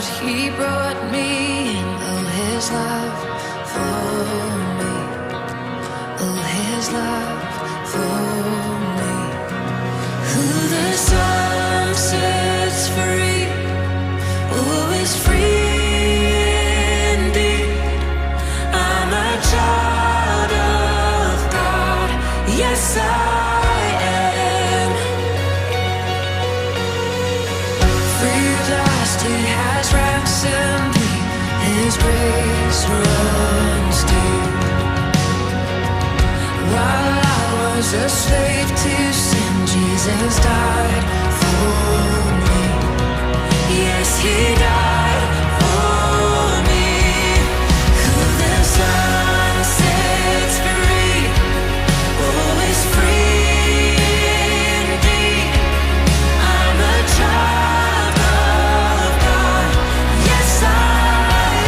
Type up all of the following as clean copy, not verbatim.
but he brought me in. Oh, his love for me. Oh, his love for me. Who the Son sets free, oh, is free indeed. I'm a child of God. Yes, I am. Free at last, he has ransomed me. His grace runs deep. While I was a slave to sin, Jesus died for me. Yes, he died for me. Who the Son sets free, oh, is free indeed. I'm a child of God. Yes, I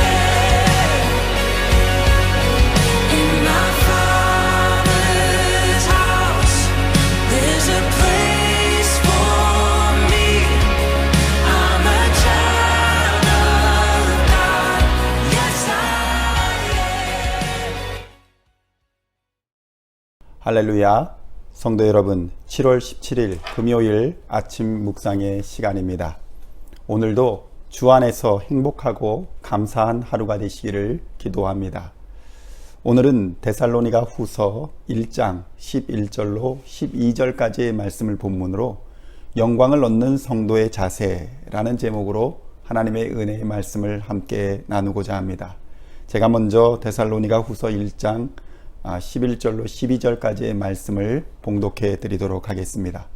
am. In my Father's house, there's a place for me. I'm a child of God. Yes, I am. 할렐루야, 성도 여러분, 7월 17일 금요일 아침 묵상의 시간입니다. 오늘도 주 안에서 행복하고 감사한 하루가 되시기를 기도합니다. 오늘은 데살로니가 후서 1장 11절로 12절까지의 말씀을 본문으로 영광을 얻는 성도의 자세라는 제목으로 하나님의 은혜의 말씀을 함께 나누고자 합니다. 제가 먼저 데살로니가 후서 1장 11절로 12절까지의 말씀을 봉독해 드리도록 하겠습니다.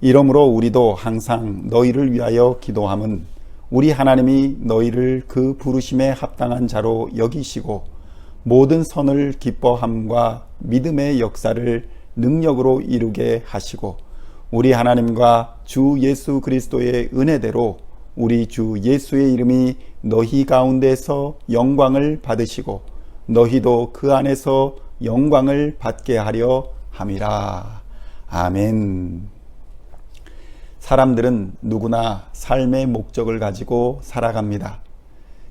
이러므로 우리도 항상 너희를 위하여 기도함은 우리 하나님이 너희를 그 부르심에 합당한 자로 여기시고 모든 선을 기뻐함과 믿음의 역사를 능력으로 이루게 하시고 우리 하나님과 주 예수 그리스도의 은혜대로 우리 주 예수의 이름이 너희 가운데서 영광을 받으시고 너희도 그 안에서 영광을 받게 하려 함이라. 아멘. 사람들은 누구나 삶의 목적을 가지고 살아갑니다.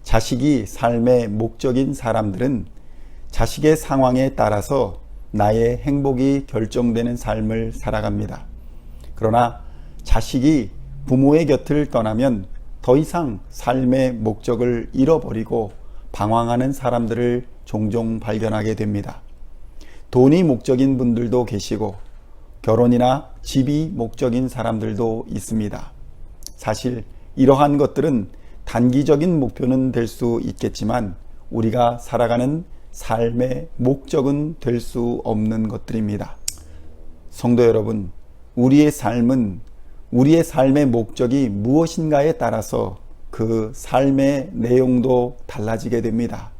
자식이 삶의 목적인 사람들은 자식의 상황에 따라서 나의 행복이 결정되는 삶을 살아갑니다. 그러나 자식이 부모의 곁을 떠나면 더 이상 삶의 목적을 잃어버리고 방황하는 사람들을 종종 발견하게 됩니다. 돈이 목적인 분들도 계시고 결혼이나 집이 목적인 사람들도 있습니다. 사실 이러한 것들은 단기적인 목표는 될 수 있겠지만 우리가 살아가는 삶의 목적은 될 수 없는 것들입니다. 성도 여러분, 우리의 삶은 우리의 삶의 목적이 무엇인가에 따라서 그 삶의 내용도 달라지게 됩니다.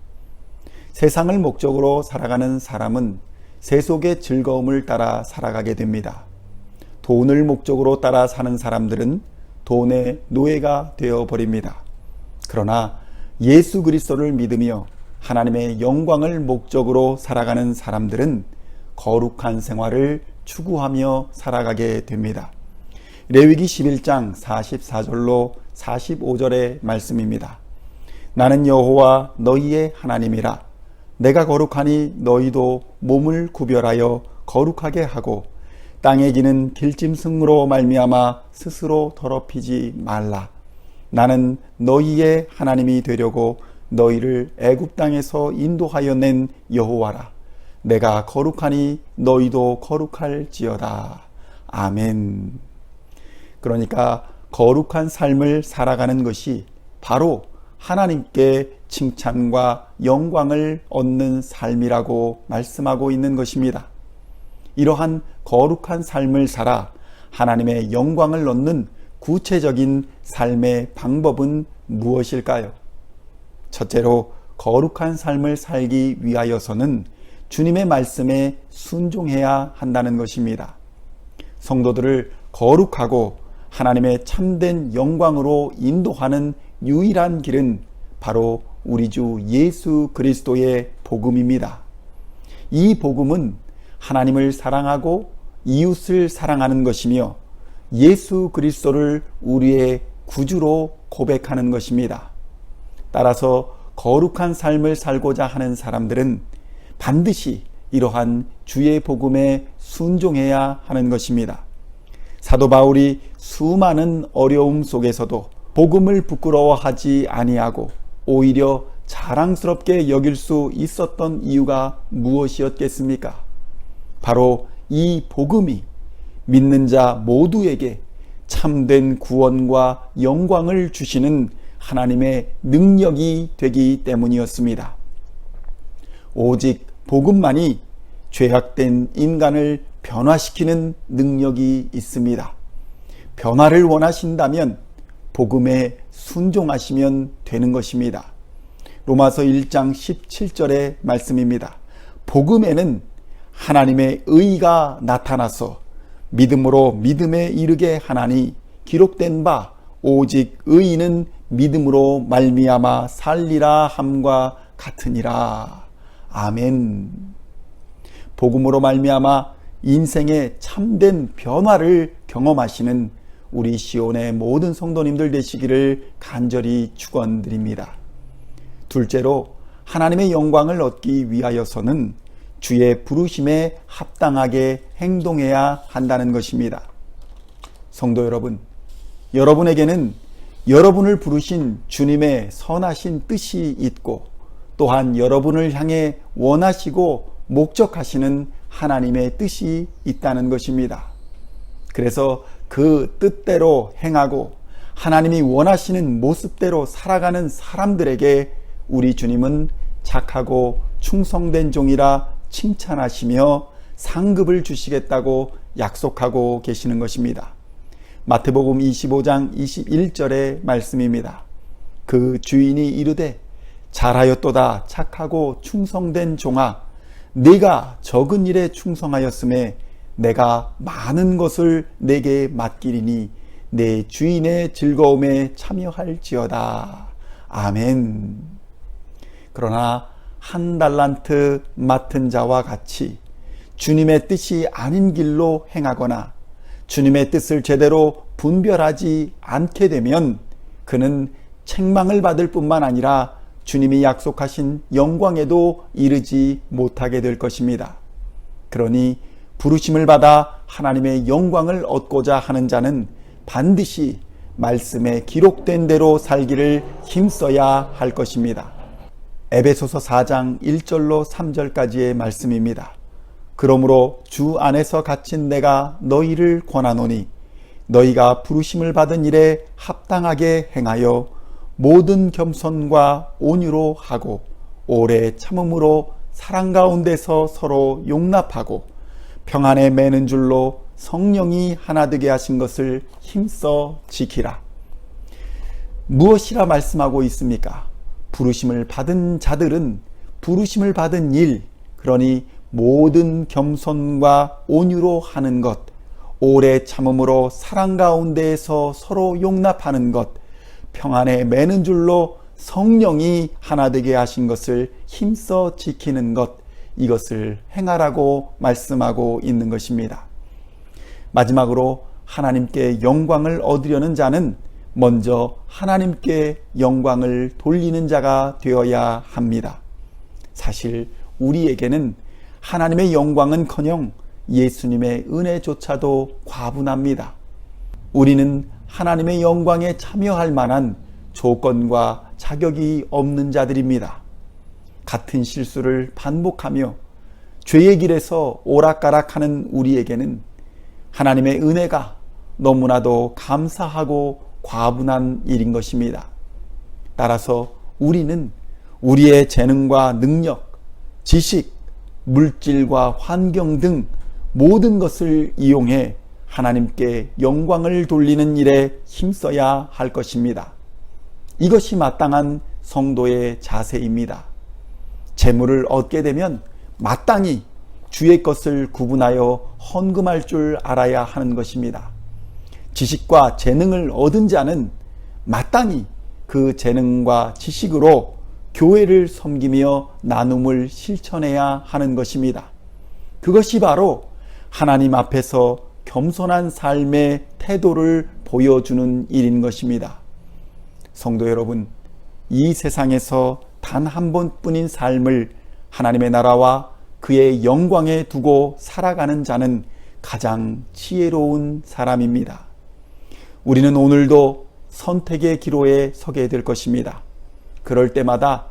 세상을 목적으로 살아가는 사람은 세속의 즐거움을 따라 살아가게 됩니다. 돈을 목적으로 따라 사는 사람들은 돈의 노예가 되어버립니다. 그러나 예수 그리스도를 믿으며 하나님의 영광을 목적으로 살아가는 사람들은 거룩한 생활을 추구하며 살아가게 됩니다. 레위기 11장 44절로 45절의 말씀입니다. 나는 여호와 너희의 하나님이라. 내가 거룩하니 너희도 몸을 구별하여 거룩하게 하고 땅에 기는 길짐승으로 말미암아 스스로 더럽히지 말라. 나는 너희의 하나님이 되려고 너희를 애굽 땅에서 인도하여 낸 여호와라. 내가 거룩하니 너희도 거룩할지어다. 아멘. 그러니까 거룩한 삶을 살아가는 것이 바로 하나님께 칭찬과 영광을 얻는 삶이라고 말씀하고 있는 것입니다. 이러한 거룩한 삶을 살아 하나님의 영광을 얻는 구체적인 삶의 방법은 무엇일까요? 첫째로 거룩한 삶을 살기 위하여서는 주님의 말씀에 순종해야 한다는 것입니다. 성도들을 거룩하고 하나님의 참된 영광으로 인도하는 유일한 길은 바로 우리 주 예수 그리스도의 복음입니다. 이 복음은 하나님을 사랑하고 이웃을 사랑하는 것이며 예수 그리스도를 우리의 구주로 고백하는 것입니다. 따라서 거룩한 삶을 살고자 하는 사람들은 반드시 이러한 주의 복음에 순종해야 하는 것입니다. 사도 바울이 수많은 어려움 속에서도 복음을 부끄러워하지 아니하고 오히려 자랑스럽게 여길 수 있었던 이유가 무엇이었겠습니까? 바로 이 복음이 믿는 자 모두에게 참된 구원과 영광을 주시는 하나님의 능력이 되기 때문이었습니다. 오직 복음만이 죄악된 인간을 변화시키는 능력이 있습니다. 변화를 원하신다면 복음에 순종하시면 되는 것입니다. 로마서 1장 17절의 말씀입니다. 복음에는 하나님의 의가 나타나서 믿음으로 믿음에 이르게 하나니 기록된 바 오직 의인은 믿음으로 말미암아 살리라 함과 같으니라. 아멘. 복음으로 말미암아 인생의 참된 변화를 경험하시는 우리 시온의 모든 성도님들 되시기를 간절히 축원드립니다. 둘째로 하나님의 영광을 얻기 위하여서는 주의 부르심에 합당하게 행동해야 한다는 것입니다. 성도 여러분, 여러분에게는 여러분을 부르신 주님의 선하신 뜻이 있고 또한 여러분을 향해 원하시고 목적하시는 하나님의 뜻이 있다는 것입니다. 그래서 그 뜻대로 행하고 하나님이 원하시는 모습대로 살아가는 사람들에게 우리 주님은 착하고 충성된 종이라 칭찬하시며 상급을 주시겠다고 약속하고 계시는 것입니다. 마태복음 25장 21절의 말씀입니다. 그 주인이 이르되 잘하였도다 착하고 충성된 종아 네가 적은 일에 충성하였음에 내가 많은 것을 내게 맡기리니 내 주인의 즐거움에 참여할지어다. 아멘. 그러나 한 달란트 맡은 자와 같이 주님의 뜻이 아닌 길로 행하거나 주님의 뜻을 제대로 분별하지 않게 되면 그는 책망을 받을 뿐만 아니라 주님이 약속하신 영광에도 이르지 못하게 될 것입니다. 그러니 부르심을 받아 하나님의 영광을 얻고자 하는 자는 반드시 말씀에 기록된 대로 살기를 힘써야 할 것입니다. 에베소서 4장 1절로 3절까지의 말씀입니다. 그러므로 주 안에서 갇힌 내가 너희를 권하노니 너희가 부르심을 받은 일에 합당하게 행하여 모든 겸손과 온유로 하고 오래 참음으로 사랑 가운데서 서로 용납하고 평안에 매는 줄로 성령이 하나 되게 하신 것을 힘써 지키라. 무엇이라 말씀하고 있습니까? 부르심을 받은 자들은 부르심을 받은 일, 그러니 모든 겸손과 온유로 하는 것, 오래 참음으로 사랑 가운데에서 서로 용납하는 것, 평안에 매는 줄로 성령이 하나 되게 하신 것을 힘써 지키는 것, 이것을 행하라고 말씀하고 있는 것입니다. 마지막으로 하나님께 영광을 얻으려는 자는 먼저 하나님께 영광을 돌리는 자가 되어야 합니다. 사실 우리에게는 하나님의 영광은커녕 예수님의 은혜조차도 과분합니다. 우리는 하나님의 영광에 참여할 만한 조건과 자격이 없는 자들입니다. 같은 실수를 반복하며 죄의 길에서 오락가락하는 우리에게는 하나님의 은혜가 너무나도 감사하고 과분한 일인 것입니다. 따라서 우리는 우리의 재능과 능력, 지식, 물질과 환경 등 모든 것을 이용해 하나님께 영광을 돌리는 일에 힘써야 할 것입니다. 이것이 마땅한 성도의 자세입니다. 재물을 얻게 되면 마땅히 주의 것을 구분하여 헌금할 줄 알아야 하는 것입니다. 지식과 재능을 얻은 자는 마땅히 그 재능과 지식으로 교회를 섬기며 나눔을 실천해야 하는 것입니다. 그것이 바로 하나님 앞에서 겸손한 삶의 태도를 보여주는 일인 것입니다. 성도 여러분, 이 세상에서 단 한 번뿐인 삶을 하나님의 나라와 그의 영광에 두고 살아가는 자는 가장 지혜로운 사람입니다. 우리는 오늘도 선택의 기로에 서게 될 것입니다. 그럴 때마다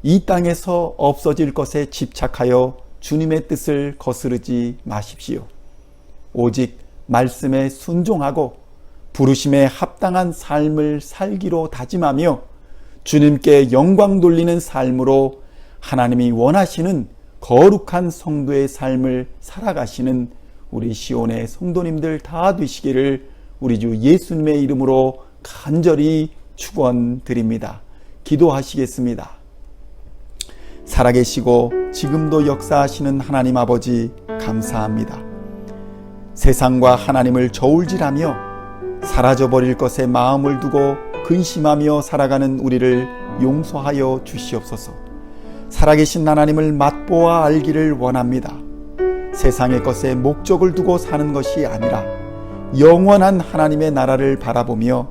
이 땅에서 없어질 것에 집착하여 주님의 뜻을 거스르지 마십시오. 오직 말씀에 순종하고 부르심에 합당한 삶을 살기로 다짐하며 주님께 영광 돌리는 삶으로 하나님이 원하시는 거룩한 성도의 삶을 살아가시는 우리 시온의 성도님들 다 되시기를 우리 주 예수님의 이름으로 간절히 축원드립니다. 기도하시겠습니다. 살아계시고 지금도 역사하시는 하나님 아버지 감사합니다. 세상과 하나님을 저울질하며 사라져버릴 것에 마음을 두고 근심하며 살아가는 우리를 용서하여 주시옵소서. 살아계신 하나님을 맛보아 알기를 원합니다. 세상의 것에 목적을 두고 사는 것이 아니라 영원한 하나님의 나라를 바라보며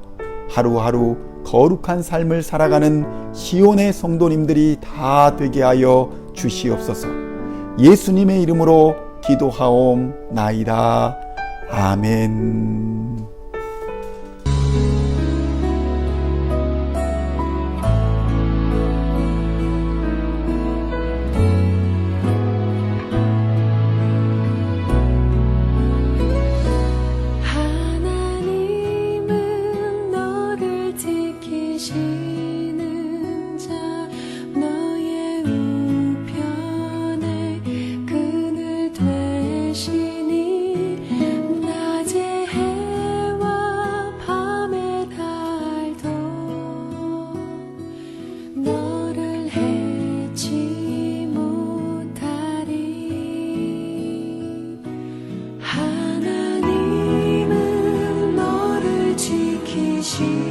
하루하루 거룩한 삶을 살아가는 시온의 성도님들이 다 되게 하여 주시옵소서. 예수님의 이름으로 기도하옵나이다. 아멘. 하나님은 너를 지키시는 자, 너의 우편에 그늘 되시니 낮의 해와 밤의 달도 너를 해치 못하리. 하나님은 너를 지키시니